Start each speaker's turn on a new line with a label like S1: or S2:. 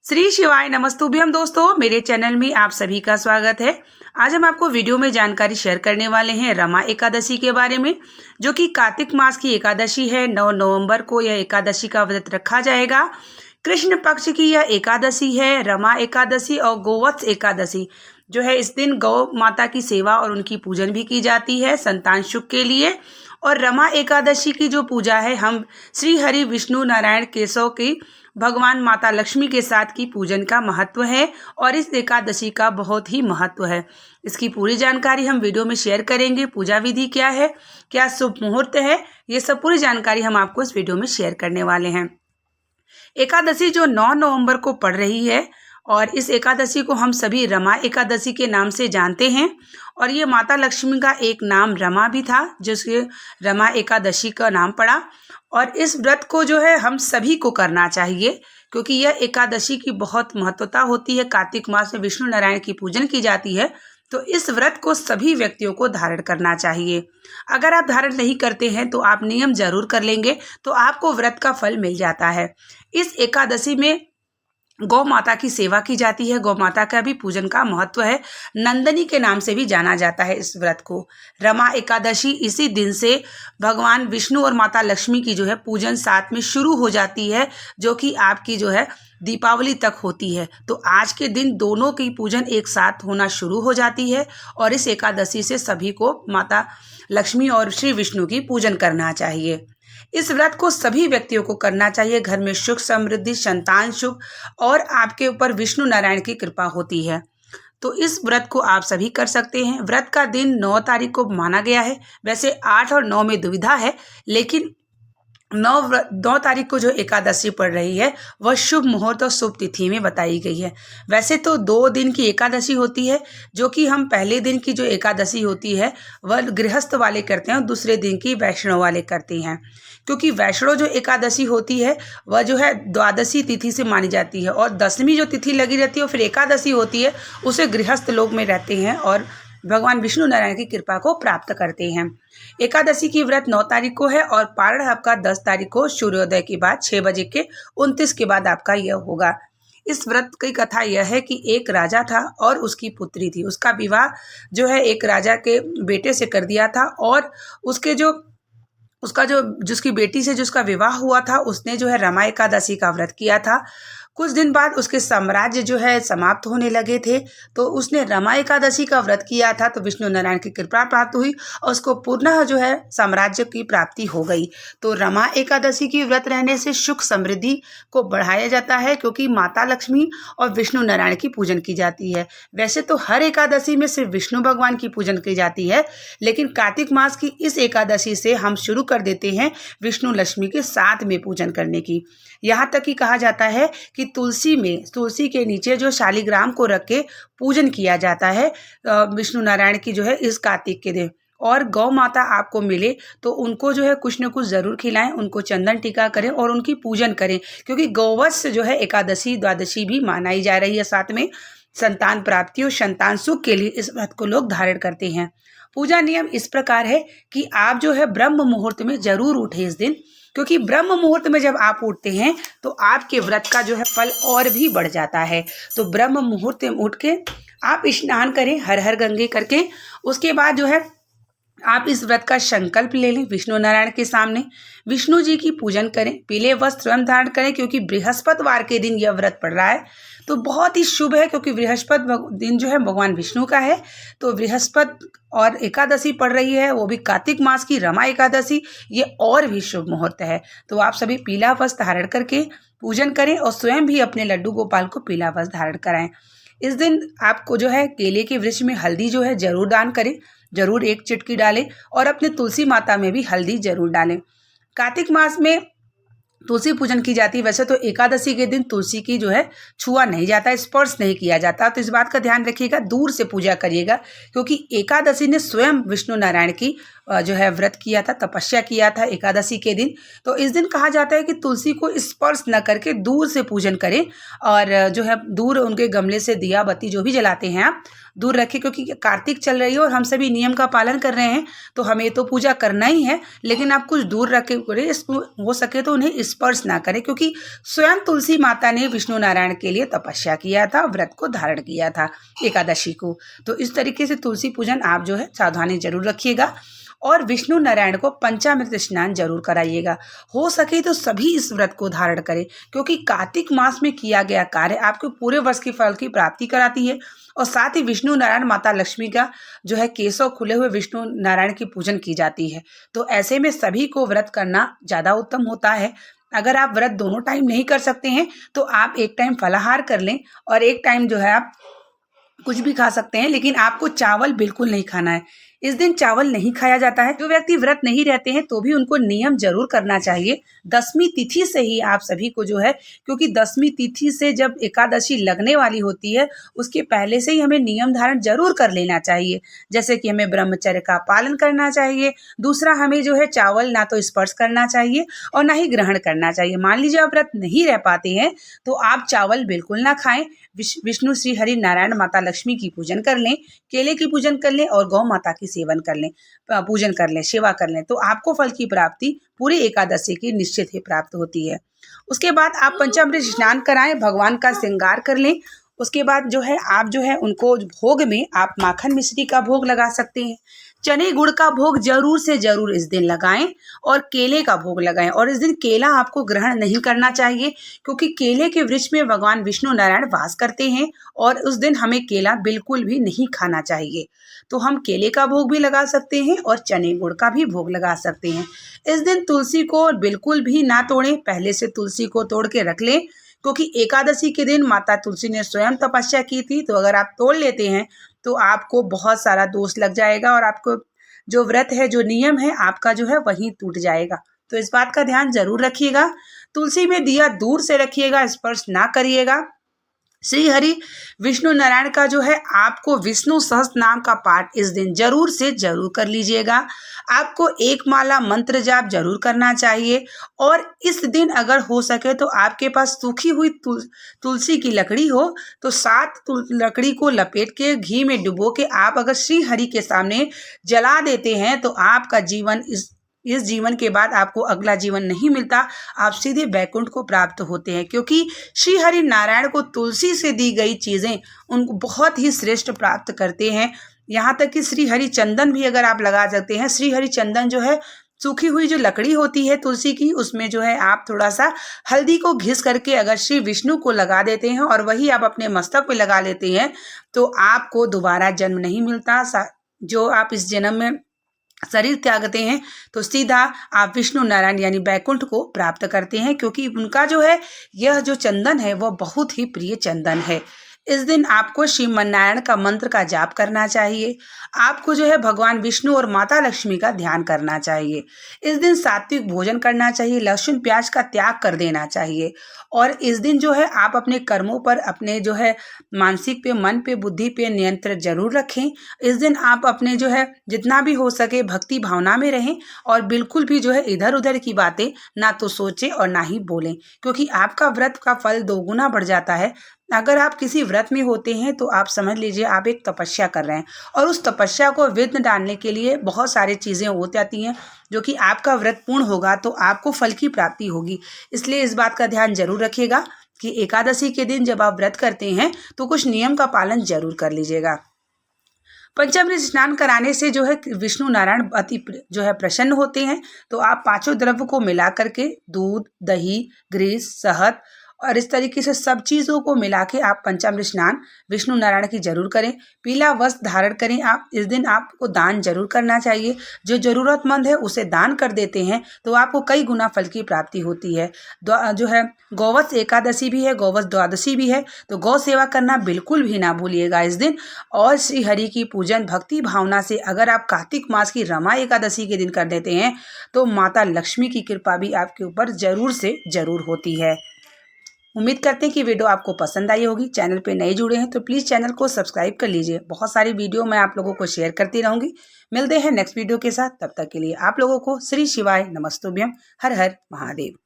S1: श्री शिवाय नमस्तुभ्यम दोस्तों, मेरे चैनल में आप सभी का स्वागत है। आज हम आपको वीडियो में जानकारी शेयर करने वाले हैं रमा एकादशी के बारे में, जो कि कार्तिक मास की एकादशी है। 9 नवंबर को यह एकादशी का व्रत रखा जाएगा। कृष्ण पक्ष की यह एकादशी है, रमा एकादशी। और गोवत्स एकादशी जो है, इस दिन गौ माता की सेवा और उनकी पूजन भी की जाती है संतान सुख के लिए। और रमा एकादशी की जो पूजा है, हम श्री हरि विष्णु नारायण केशव की भगवान माता लक्ष्मी के साथ की पूजन का महत्व है और इस एकादशी का बहुत ही महत्व है। इसकी पूरी जानकारी हम वीडियो में शेयर करेंगे। पूजा विधि क्या है, क्या शुभ मुहूर्त है, ये सब पूरी जानकारी हम आपको इस वीडियो में शेयर करने वाले हैं। एकादशी जो 9 नवंबर को पड़ रही है और इस एकादशी को हम सभी रमा एकादशी के नाम से जानते हैं। और ये माता लक्ष्मी का एक नाम रमा भी था, जिसके रमा एकादशी का नाम पड़ा। और इस व्रत को जो है हम सभी को करना चाहिए, क्योंकि यह एकादशी की बहुत महत्वता होती है। कार्तिक मास में विष्णु नारायण की पूजन की जाती है, तो इस व्रत को सभी व्यक्तियों को धारण करना चाहिए। अगर आप धारण नहीं करते हैं तो आप नियम जरूर कर लेंगे, तो आपको व्रत का फल मिल जाता है। इस एकादशी में गौ माता की सेवा की जाती है। गौ माता का भी पूजन का महत्व है। नंदनी के नाम से भी जाना जाता है इस व्रत को। रमा एकादशी इसी दिन से भगवान विष्णु और माता लक्ष्मी की जो है पूजन साथ में शुरू हो जाती है, जो कि आपकी जो है दीपावली तक होती है। तो आज के दिन दोनों की पूजन एक साथ होना शुरू हो जाती है और इस एकादशी से सभी को माता लक्ष्मी और श्री विष्णु की पूजन करना चाहिए। इस व्रत को सभी व्यक्तियों को करना चाहिए। घर में सुख समृद्धि, संतान सुख और आपके ऊपर विष्णु नारायण की कृपा होती है। तो इस व्रत को आप सभी कर सकते हैं। व्रत का दिन 9 तारीख को माना गया है। वैसे 8 और 9 में दुविधा है, लेकिन 9 तारीख को जो एकादशी पड़ रही है वह शुभ मुहूर्त और शुभ तिथि में बताई गई है। वैसे तो 2 दिन की एकादशी होती है, जो कि हम पहले दिन की जो एकादशी होती है वह गृहस्थ वाले करते हैं और दूसरे दिन की वैष्णव वाले करते हैं। क्योंकि वैष्णव जो एकादशी होती है वह जो है द्वादशी तिथि से मानी जाती है, और 10वीं जो तिथि लगी रहती है और फिर एकादशी होती है, उसे गृहस्थ लोग में रहते हैं और भगवान विष्णु नारायण की कृपा को प्राप्त करते हैं। एकादशी की व्रत 9 तारीख को है और पारण आपका 10 तारीख को सूर्योदय के बाद 6 बजे के 29 के बाद आपका यह होगा। इस व्रत की कथा यह है कि एक राजा था और उसकी पुत्री थी। उसका विवाह जो है एक राजा के बेटे से कर दिया था, और जिसकी बेटी से जिसका विवाह हुआ था, उसने जो है रमा एकादशी का व्रत किया था। कुछ दिन बाद उसके साम्राज्य जो है समाप्त होने लगे थे, तो उसने रमा एकादशी का व्रत किया था, तो विष्णु नारायण की कृपा प्राप्त हुई और उसको पुनः जो है साम्राज्य की प्राप्ति हो गई। तो रमा एकादशी की व्रत रहने से सुख समृद्धि को बढ़ाया जाता है, क्योंकि माता लक्ष्मी और विष्णु नारायण की पूजन की जाती है। वैसे तो हर एकादशी में सिर्फ विष्णु भगवान की पूजन की जाती है, लेकिन कार्तिक मास की इस एकादशी से हम शुरू कर देते हैं विष्णु लक्ष्मी के साथ में पूजन करने की। यहाँ तक कि कहा जाता है कि तुलसी के नीचे जो शालिग्राम को रख के पूजन किया जाता है विष्णु नारायण की जो है इस कार्तिक के दिन। और गौ माता आपको मिले तो उनको जो है कुछ न कुछ ज़रूर खिलाएं, उनको चंदन टीका करें और उनकी पूजन करें, क्योंकि गौवत्स जो है एकादशी द्वादशी भी मनाई जा रही है। साथ में संतान प्राप्ति और संतान सुख के लिए इस व्रत को लोग धारण करते हैं। पूजा नियम इस प्रकार है कि आप जो है ब्रह्म मुहूर्त में जरूर उठे इस दिन, क्योंकि ब्रह्म मुहूर्त में जब आप उठते हैं तो आपके व्रत का जो है फल और भी बढ़ जाता है। तो ब्रह्म मुहूर्त में उठ के आप स्नान करें हर हर गंगे करके। उसके बाद जो है आप इस व्रत का संकल्प ले लें विष्णु नारायण के सामने। विष्णु जी की पूजन करें, पीले वस्त्र स्वयं धारण करें, क्योंकि बृहस्पतिवार के दिन यह व्रत पड़ रहा है, तो बहुत ही शुभ है। क्योंकि बृहस्पति दिन जो है भगवान विष्णु का है, तो बृहस्पति और एकादशी पड़ रही है, वो भी कार्तिक मास की रमा एकादशी, ये और भी शुभ मुहूर्त है। तो आप सभी पीला वस्त्र धारण करके पूजन करें और स्वयं भी अपने लड्डू गोपाल को पीला वस्त्र धारण कराएं। इस दिन आपको जो है केले के वृक्ष में हल्दी जो है जरूर दान करें, जरूर 1 चिटकी डालें, और अपने तुलसी माता में भी हल्दी जरूर डालें। कार्तिक मास में तुलसी पूजन की जाती है। वैसे तो एकादशी के दिन तुलसी की जो है छुआ नहीं जाता, स्पर्श नहीं किया जाता, तो इस बात का ध्यान रखिएगा, दूर से पूजा करिएगा, क्योंकि एकादशी ने स्वयं विष्णु नारायण की जो है व्रत किया था, तपस्या किया था एकादशी के दिन। तो इस दिन कहा जाता है कि तुलसी को स्पर्श न करके दूर से पूजन करें और जो है दूर उनके गमले से दिया बत्ती जो भी जलाते हैं आप दूर रखें, क्योंकि कार्तिक चल रही है और हम सभी नियम का पालन कर रहे हैं तो हमें तो पूजा करना ही है, लेकिन आप कुछ दूर रख के हो सके तो उन्हें स्पर्श ना करें, क्योंकि स्वयं तुलसी माता ने विष्णु नारायण के लिए तपस्या किया था, व्रत को धारण किया था एकादशी को। तो इस तरीके से तुलसी पूजन आप जो है सावधानी जरूर रखिएगा और विष्णु नारायण को पंचामृत स्नान जरूर कराइएगा। हो सके तो सभी इस व्रत को धारण करें, क्योंकि कार्तिक मास में किया गया कार्य आपको पूरे वर्ष के फल की प्राप्ति कराती है। और साथ ही विष्णु नारायण माता लक्ष्मी का जो है केशव खुले हुए विष्णु नारायण की पूजन की जाती है। तो ऐसे में सभी को व्रत करना ज़्यादा उत्तम होता है। अगर आप व्रत दोनों टाइम नहीं कर सकते हैं तो आप एक टाइम फलाहार कर लें और एक टाइम जो है आप कुछ भी खा सकते हैं, लेकिन आपको चावल बिल्कुल नहीं खाना है। इस दिन चावल नहीं खाया जाता है। जो व्यक्ति व्रत नहीं रहते हैं तो भी उनको नियम जरूर करना चाहिए। 10वीं तिथि से ही आप सभी को जो है, क्योंकि 10वीं तिथि से जब एकादशी लगने वाली होती है उसके पहले से ही हमें नियम धारण जरूर कर लेना चाहिए। जैसे कि हमें ब्रह्मचर्य का पालन करना चाहिए। दूसरा, हमें जो है चावल ना तो स्पर्श करना चाहिए और ना ही ग्रहण करना चाहिए। मान लीजिए आप व्रत नहीं रह पाते हैं तो आप चावल बिल्कुल ना खाएं। विष्णु श्री हरि नारायण माता लक्ष्मी की पूजन कर लें, केले की पूजन कर लें और गौ माता की सेवन कर लें, पूजन कर लें, सेवा कर लें, तो आपको फल की प्राप्ति पूरी एकादशी की निश्चित ही प्राप्त होती है। उसके बाद आप पंचामृत स्नान कराएं, भगवान का श्रृंगार कर लें। उसके बाद जो है आप जो है उनको भोग में आप माखन मिश्री का भोग लगा सकते हैं। चने गुड़ का भोग जरूर से जरूर इस दिन लगाएं और केले का भोग लगाएं। और इस दिन केला आपको ग्रहण नहीं करना चाहिए, क्योंकि केले के वृक्ष में भगवान विष्णु नारायण वास करते हैं और उस दिन हमें केला बिल्कुल भी नहीं खाना चाहिए। तो हम केले का भोग भी लगा सकते हैं और चने गुड़ का भी भोग लगा सकते हैं। इस दिन तुलसी को बिल्कुल भी ना तोड़ें, पहले से तुलसी को तोड़ के रख लें, क्योंकि एकादशी के दिन माता तुलसी ने स्वयं तपस्या की थी। तो अगर आप तोड़ लेते हैं तो आपको बहुत सारा दोष लग जाएगा और आपको जो व्रत है, जो नियम है आपका जो है वहीं टूट जाएगा। तो इस बात का ध्यान जरूर रखिएगा। तुलसी में दिया दूर से रखिएगा, स्पर्श ना करिएगा। श्री हरि विष्णु नारायण का जो है आपको विष्णु सहस्त्र नाम का पाठ इस दिन जरूर से जरूर कर लीजिएगा। आपको एक माला मंत्र जाप जरूर करना चाहिए। और इस दिन अगर हो सके तो आपके पास सूखी हुई तुलसी की लकड़ी हो तो 7 लकड़ी को लपेट के घी में डुबो के आप अगर श्री हरि के सामने जला देते हैं तो आपका जीवन इस जीवन के बाद आपको अगला जीवन नहीं मिलता, आप सीधे बैकुंठ को प्राप्त होते हैं। क्योंकि श्री हरि नारायण को तुलसी से दी गई चीज़ें उनको बहुत ही श्रेष्ठ प्राप्त करते हैं। यहाँ तक कि श्री हरि चंदन भी अगर आप लगा सकते हैं। श्री हरि चंदन जो है सूखी हुई जो लकड़ी होती है तुलसी की, उसमें जो है आप थोड़ा सा हल्दी को घिस करके अगर श्री विष्णु को लगा देते हैं और वही आप अपने मस्तक पे लगा लेते हैं तो आपको दोबारा जन्म नहीं मिलता। जो आप इस जन्म में शरीर त्यागते हैं तो सीधा आप विष्णु नारायण यानी बैकुंठ को प्राप्त करते हैं, क्योंकि उनका जो है यह जो चंदन है वह बहुत ही प्रिय चंदन है। इस दिन आपको श्रीमन नारायण का मंत्र का जाप करना चाहिए। आपको जो है भगवान विष्णु और माता लक्ष्मी का ध्यान करना चाहिए। इस दिन सात्विक भोजन करना चाहिए, लहसुन प्याज का त्याग कर देना चाहिए। और इस दिन जो है आप अपने कर्मों पर, अपने जो है मानसिक पे, मन पे, बुद्धि पे नियंत्रण जरूर रखें। इस दिन आप अपने जो है जितना भी हो सके भक्ति भावना में रहें और बिल्कुल भी जो है इधर उधर की बातें ना तो सोचें और ना ही बोलें, क्योंकि आपका व्रत का फल 2 गुना बढ़ जाता है। अगर आप किसी व्रत में होते हैं तो आप समझ लीजिए आप एक तपस्या कर रहे हैं और उस तपस्या को विघ्न डालने के लिए बहुत सारी चीज़ें हो जाती हैं, जो कि आपका व्रत पूर्ण होगा तो आपको फल की प्राप्ति होगी। इसलिए इस बात का ध्यान जरूर रखिएगा कि एकादशी के दिन जब आप व्रत करते हैं तो कुछ नियम का पालन जरूर कर लीजिएगा। पंचामृत स्नान कराने से जो है विष्णु नारायण अति जो है प्रसन्न होते हैं। तो आप 5 द्रव्य को मिला करके दूध, दही, ग्रीस, शहद और इस तरीके से सब चीज़ों को मिला के आप पंचामृत स्नान विष्णु नारायण की जरूर करें। पीला वस्त्र धारण करें। आप इस दिन आपको दान जरूर करना चाहिए। जो ज़रूरतमंद है उसे दान कर देते हैं तो आपको कई गुना फल की प्राप्ति होती है। जो है गौवत्स एकादशी भी है, गौवत्स द्वादशी भी है, तो गौ सेवा करना बिल्कुल भी ना भूलिएगा इस दिन। और श्री हरि की पूजन भक्ति भावना से अगर आप कार्तिक मास की रमा एकादशी के दिन कर देते हैं तो माता लक्ष्मी की कृपा भी आपके ऊपर जरूर से जरूर होती है। उम्मीद करते हैं कि वीडियो आपको पसंद आई होगी। चैनल पे नए जुड़े हैं तो प्लीज़ चैनल को सब्सक्राइब कर लीजिए। बहुत सारी वीडियो मैं आप लोगों को शेयर करती रहूँगी। मिलते हैं नेक्स्ट वीडियो के साथ, तब तक के लिए आप लोगों को श्री शिवाय नमस्तुभ्यम। हर हर महादेव।